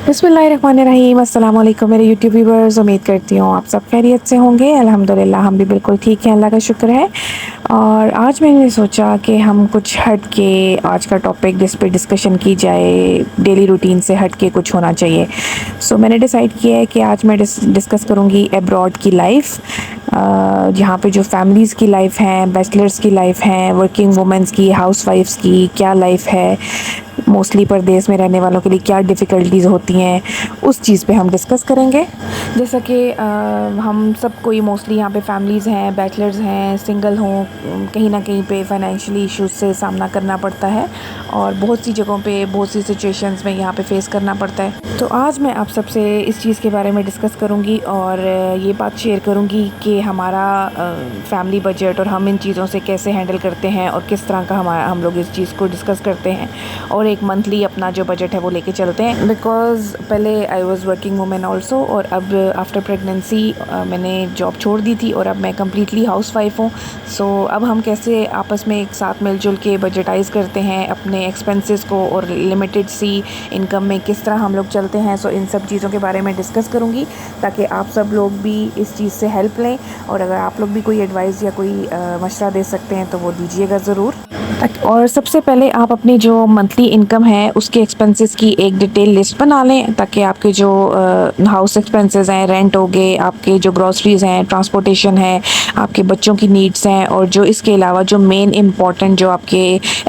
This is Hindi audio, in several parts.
बिस्मिल्लाहिर्रहमानिर्रहीम। अस्सलाम वालेकुम मेरे यूट्यूब व्यूवर्स, उम्मीद करती हूँ आप सब खैरियत से होंगे। अल्हम्दुलिल्लाह हम भी बिल्कुल ठीक हैं, अल्लाह का शुक्र है। और आज मैंने सोचा कि हम कुछ हट के आज का टॉपिक जिस पे डिस्कशन की जाए, डेली रूटीन से हट के कुछ होना चाहिए। सो मैंने डिसाइड किया है कि आज मैं डिस्कस करूँगी अब्रॉड की लाइफ, जहाँ पे जो फैमिलीज़ की लाइफ हैं, बैचलर्स की लाइफ हैं, वर्किंग वुमेंस की, हाउसवाइफ्स की क्या लाइफ है, मोस्टली परदेश में रहने वालों के लिए क्या डिफ़िकल्टीज़ होती हैं, उस चीज़ पे हम डिस्कस करेंगे। जैसा कि हम सब कोई मोस्टली यहाँ पे फैमिलीज़ हैं, बैचलर्स हैं, सिंगल हों, कहीं ना कहीं पे फाइनेंशियली इश्यूज से सामना करना पड़ता है और बहुत सी जगहों पे बहुत सी सिचुएशंस में यहाँ पे फेस करना पड़ता है। तो आज मैं आप सबसे इस चीज़ के बारे में डिस्कस करूँगी और ये बात शेयर करूँगी कि हमारा फैमिली बजट और हम इन चीज़ों से कैसे हैंडल करते हैं और किस तरह का हम लोग इस चीज़ को डिस्कस करते हैं और एक मंथली अपना जो बजट है वो लेके चलते हैं। बिकॉज़ पहले I was working women also, और अब आफ्टर प्रेगनेंसी मैंने जॉब छोड़ दी थी और अब मैं कम्प्लीटली हाउस वाइफ हूँ। सो अब हम कैसे आपस में एक साथ मिलजुल के बजटाइज़ करते हैं अपने एक्सपेंसेस को और लिमिटेड सी इनकम में किस तरह हम लोग चलते हैं। सो इन सब चीज़ों के बारे में डिस्कस करूँगी ताकि आप सब लोग भी इस चीज़ से हेल्प लें, और अगर आप लोग भी कोई एडवाइस या कोई मशवरा दे सकते हैं तो वो दीजिएगा ज़रूर। और सबसे पहले आप अपनी जो मंथली इनकम है उसके एक्सपेंसेस की एक डिटेल लिस्ट बना लें, ताकि आपके जो हाउस एक्सपेंसेस हैं, रेंट हो गए, आपके जो ग्रॉसरीज़ हैं, ट्रांसपोर्टेशन है, आपके बच्चों की नीड्स हैं, और जो इसके अलावा जो मेन इम्पॉर्टेंट जो आपके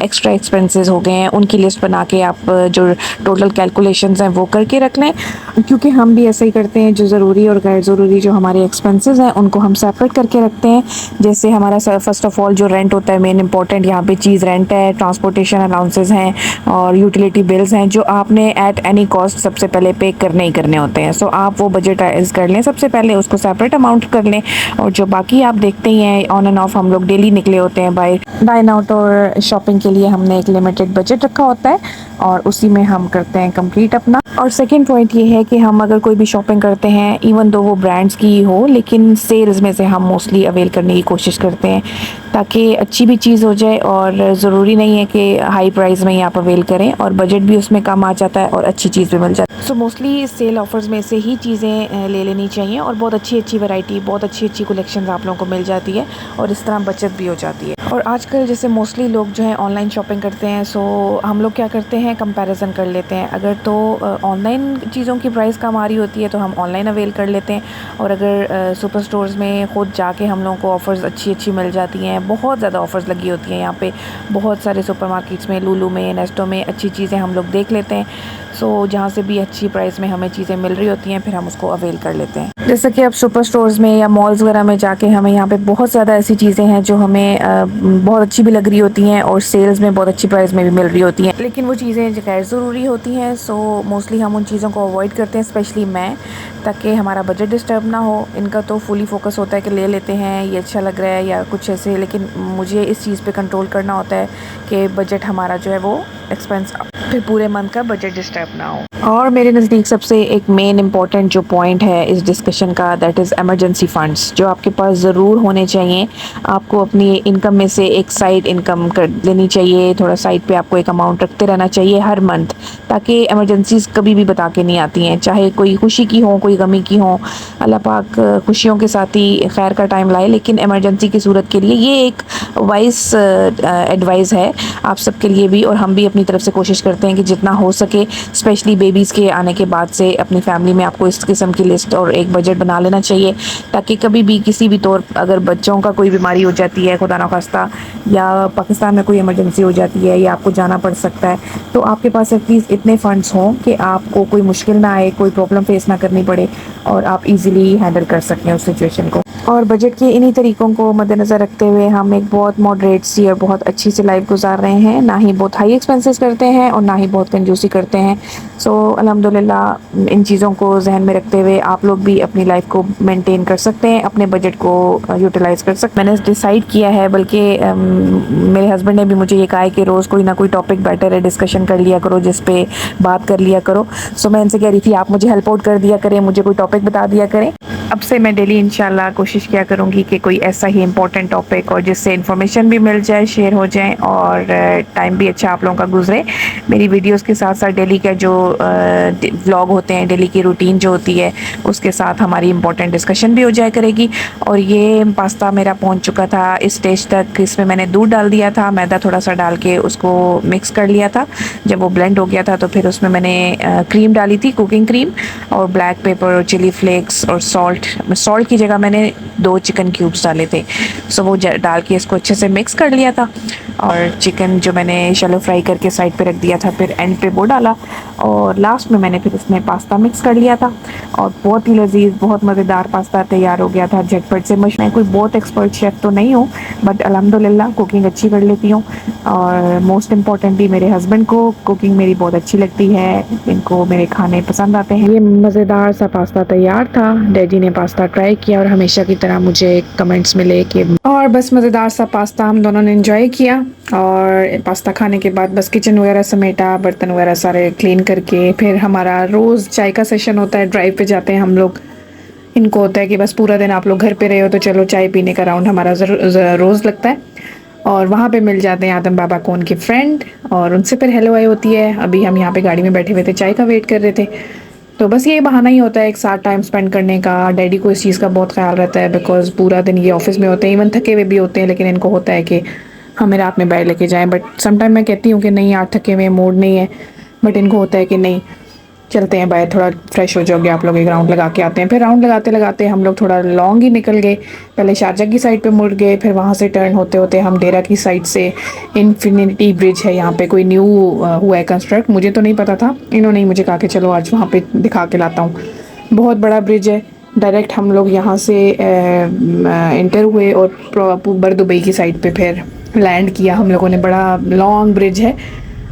एक्स्ट्रा एक्सपेंसेस हो गए हैं उनकी लिस्ट बना के आप जो टोटल कैलकुलेशंस हैं वो करके रख लें। क्योंकि हम भी ऐसा ही करते हैं, जो ज़रूरी और गैर ज़रूरी जो हमारे एक्सपेंसेस हैं उनको हम सेपरेट करके रखते हैं। जैसे हमारा फर्स्ट ऑफ ऑल जो रेंट होता है, मेन इंपॉर्टेंट यहाँ पे चीज़ रेंट है, ट्रांसपोर्टेशन अलाउंसेस हैं और यूटिलिटी बिल्स हैं जो आपने एट एनी कॉस्ट सबसे पहले पे करने ही करने होते हैं। सो आप वो बजटाइज कर लें, सबसे पहले उसको सेपरेट अमाउंट कर लें। और जो बाकी आप देखते ही हैं ऑन एंड ऑफ हम लोग डेली निकले होते हैं बाय डाइन आउट और शॉपिंग के लिए, हमने एक लिमिटेड बजट रखा होता है और उसी में हम करते हैं कंप्लीट अपना। और सेकंड पॉइंट ये है कि हम अगर कोई भी शॉपिंग करते हैं, इवन दो वो ब्रांड्स की ही हो, लेकिन सेल्स में से हम मोस्टली अवेल करने की कोशिश करते हैं ताकि अच्छी भी चीज़ हो जाए, और ज़रूरी नहीं है कि हाई प्राइस में ही आप अवेल करें और बजट भी उसमें कम आ जाता है और अच्छी चीज़ भी मिल जाती है। सो मोस्टली सेल ऑफर्स में से ही चीज़ें ले लेनी चाहिए और बहुत अच्छी वैरायटी, बहुत अच्छी कलेक्शन आप लोगों को मिल जाती है और इस तरह बचत भी हो जाती है। और आजकल जैसे मोस्टली लोग जो है ऑनलाइन शॉपिंग करते हैं, सो हम लोग क्या करते हैं, कंपैरिजन कर लेते हैं। अगर तो ऑनलाइन चीज़ों की प्राइस कम आ रही होती है तो हम ऑनलाइन अवेल कर लेते हैं, और अगर सुपर स्टोर्स में ख़ुद जाके हम लोगों को ऑफ़र्स अच्छी मिल जाती हैं। बहुत ज़्यादा ऑफ़र्स लगी होती हैं यहाँ पे, बहुत सारे सुपरमार्केट्स में, लुलु में, नेस्टो में अच्छी चीज़ें हम लोग देख लेते हैं। सो जहाँ से भी अच्छी प्राइस में हमें चीज़ें मिल रही होती हैं फिर हम उसको अवेल कर लेते हैं। जैसे कि अब सुपर स्टोर्स में या मॉल्स वगैरह में जाके हमें यहाँ पे बहुत ज़्यादा ऐसी चीज़ें हैं जो हमें बहुत अच्छी भी लग रही होती हैं और सेल्स में बहुत अच्छी प्राइस में भी मिल रही होती हैं, लेकिन वो चीज़ें गैर ज़रूरी होती हैं। सो मोस्टली हम उन चीज़ों को अवॉइड करते हैं, स्पेशली मैं, ताकि हमारा बजट डिस्टर्ब ना हो। इनका तो फुली फोकस होता है कि ले लेते हैं, ये अच्छा लग रहा है या कुछ ऐसे, लेकिन मुझे इस चीज़ पे कंट्रोल करना होता है कि बजट हमारा जो है वो एक्सपेंस फिर पूरे मंथ का बजट डिस्टर्ब ना हो। और मेरे नज़दीक सबसे एक मेन इम्पॉर्टेंट जो पॉइंट है इस डिस्कशन का, दैट इज़ एमरजेंसी फ़ंड्स, जो आपके पास ज़रूर होने चाहिए। आपको अपनी इनकम में से एक साइड इनकम कर लेनी चाहिए, थोड़ा साइड पे आपको एक अमाउंट रखते रहना चाहिए हर मंथ, ताकि एमरजेंसीज कभी भी बता के नहीं आती हैं, चाहे कोई खुशी की हो, कोई गमी की हो। अल्लाह पाक खुशियों के साथ ही खैर का टाइम लाए, लेकिन एमरजेंसी की सूरत के लिए ये एक वाइस एडवाइस है आप सबके लिए भी, और हम भी अपनी तरफ से कोशिश करते हैं कि जितना हो सके, स्पेशली बेबीज़ के आने के बाद से अपनी फैमिली में आपको इस किस्म की लिस्ट और एक बजट बना लेना चाहिए, ताकि कभी भी किसी भी तौर अगर बच्चों का कोई बीमारी हो जाती है खुदा ना खास्ता, या पाकिस्तान में कोई इमरजेंसी हो जाती है या आपको जाना पड़ सकता है, तो आपके पास एटलीस्ट इतने फ़ंड्स हों कि आपको कोई मुश्किल ना आए, कोई प्रॉब्लम फेस ना करनी पड़े और आप इजीली हैंडल कर सकें उस सिचुएशन को। और बजट के इन्हीं तरीक़ों को मद्देनज़र रखते हुए हम एक बहुत मॉडरेट सी और बहुत अच्छी सी लाइफ गुजार रहे हैं, ना ही बहुत हाई एक्सपेंसेस करते हैं और ना ही बहुत कंजूसी करते हैं। सो अल्हम्दुलिल्लाह इन चीज़ों को जहन में रखते हुए आप लोग भी अपनी लाइफ को मेंटेन कर सकते हैं, अपने बजट को यूटिलाइज़ कर सकते हैं। मैंने डिसाइड किया है, बल्कि मेरे हस्बैंड ने भी मुझे ये कहा है कि रोज़ कोई ना कोई टॉपिक बेटर है, डिस्कशन कर लिया करो, जिस पे बात कर लिया करो। सो मैं इनसे कह रही थी आप मुझे हेल्प आउट कर दिया करें, मुझे कोई टॉपिक बता दिया करें अब से मैं डेली इंशाल्लाह कोशिश किया करूँगी कि कोई ऐसा ही इम्पोर्टेंट टॉपिक और जिससे इन्फॉर्मेशन भी मिल जाए, शेयर हो जाए और टाइम भी अच्छा आप लोगों का गुजरे। मेरी वीडियोस के साथ साथ डेली का जो व्लॉग होते हैं, डेली की रूटीन जो होती है, उसके साथ हमारी इम्पोर्टेंट डिस्कशन भी हो जाया करेगी। और ये पास्ता मेरा पहुंच चुका था इस स्टेज तक, इसमें मैंने दूध डाल दिया था, मैदा थोड़ा सा डाल के उसको मिक्स कर लिया था। जब वो ब्लेंड हो गया था तो फिर उसमें मैंने क्रीम डाली थी, कुकिंग क्रीम, और ब्लैक पेपर और चिली फ्लेक्स और सॉल्ट की जगह मैंने 2 चिकन क्यूब्स डाले थे। सो वो डाल के इसको अच्छे से मिक्स कर लिया था। और चिकन जो मैंने शैलो फ्राई करके साइड पे रख दिया था, फिर एंड पे वो डाला और लास्ट में मैंने फिर इसमें पास्ता मिक्स कर लिया था। और बहुत ही लजीज, बहुत मज़ेदार पास्ता तैयार हो गया था झटपट से। मैं कोई बहुत एक्सपर्ट शेफ़ तो नहीं हूँ, बट अल्हम्दुलिल्लाह कुकिंग अच्छी कर लेती हूँ। और मोस्ट इम्पॉर्टेंटली मेरे हस्बैंड को कुकिंग मेरी बहुत अच्छी लगती है, इनको मेरे खाने पसंद आते हैं। ये मज़ेदार सा पास्ता तैयार था। डैडी ने पास्ता ट्राई किया और हमेशा की तरह मुझे कमेंट्स मिले कि और बस मज़ेदार सा पास्ता हम दोनों ने एंजॉय किया। और पास्ता खाने के बाद बस किचन वगैरह समेटा, बर्तन वगैरह सारे क्लीन करके फिर हमारा रोज़ चाय का सेशन होता है। ड्राइव पे जाते हैं हम लोग, इनको होता है कि बस पूरा दिन आप लोग घर पे रहे हो तो चलो चाय पीने का राउंड हमारा रोज़ लगता है। और वहाँ पे मिल जाते हैं आदम बाबा को उनके फ्रेंड, और उनसे फिर हेलो आई होती है। अभी हम यहाँ पे गाड़ी में बैठे हुए थे, चाय का वेट कर रहे थे। तो बस ये बहाना ही होता है एक साथ टाइम स्पेंड करने का। डैडी को इस चीज़ का बहुत ख्याल रहता है, बिकॉज़ पूरा दिन ये ऑफिस में होते हैं, इवन थके हुए भी होते हैं, लेकिन इनको होता है कि हमें रात में बाहर लेके जाएं। बट समटाइम मैं कहती हूँ कि नहीं यार, थके हुए मूड नहीं है, बट इनको होता है कि नहीं चलते हैं बाहर, थोड़ा फ्रेश हो जाओगे आप लोग, एक राउंड लगा के आते हैं। फिर राउंड लगाते लगाते हम लोग थोड़ा लॉन्ग ही निकल गए। पहले शारजा की साइड पे मुड़ गए, फिर वहाँ से टर्न होते होते हम डेरा की साइड से, इन्फिनिटी ब्रिज है यहाँ पे, कोई न्यू हुआ है कंस्ट्रक्ट, मुझे तो नहीं पता था, इन्होंने ही मुझे कहा कि चलो आज वहाँ पे दिखा के लाता हूँ। बहुत बड़ा ब्रिज है। डायरेक्ट हम लोग यहाँ से इंटर हुए और ऊपर दुबई की साइड पे फिर लैंड किया हम लोगों ने। बड़ा लॉन्ग ब्रिज है,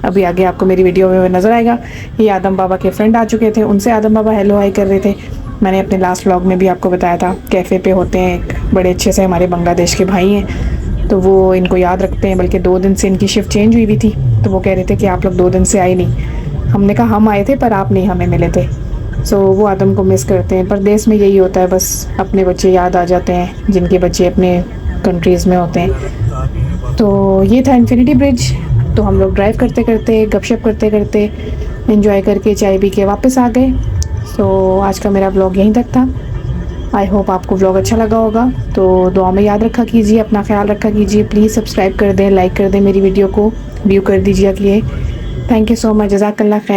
अभी आगे आपको मेरी वीडियो में नज़र आएगा। ये आदम बाबा के फ्रेंड आ चुके थे, उनसे आदम बाबा हेलो हाई कर रहे थे। मैंने अपने लास्ट व्लॉग में भी आपको बताया था, कैफ़े पे होते हैं एक बड़े अच्छे से हमारे बांग्लादेश के भाई हैं, तो वो इनको याद रखते हैं। बल्कि 2 दिन से इनकी शिफ्ट चेंज हुई भी थी, तो वो कह रहे थे कि आप लोग 2 दिन से आए नहीं। हमने कहा हम आए थे पर आप नहीं हमें मिले थे। सो वो आदम को मिस करते हैं। परदेश में यही होता है, बस अपने बच्चे याद आ जाते हैं जिनके बच्चे अपने कंट्रीज़ में होते हैं। तो ये था इन्फिनिटी ब्रिज। तो हम लोग ड्राइव करते करते, गपशप करते करते, एंजॉय करके, चाय पी के वापस आ गए। सो आज का मेरा व्लॉग यहीं तक था। आई होप आपको व्लॉग अच्छा लगा होगा। तो दुआ में याद रखा कीजिए, अपना ख्याल रखा कीजिए। प्लीज़ सब्सक्राइब कर दें, लाइक कर दें, मेरी वीडियो को व्यू कर दीजिए। थैंक यू सो मच, जज़ाकल्लाह खैर।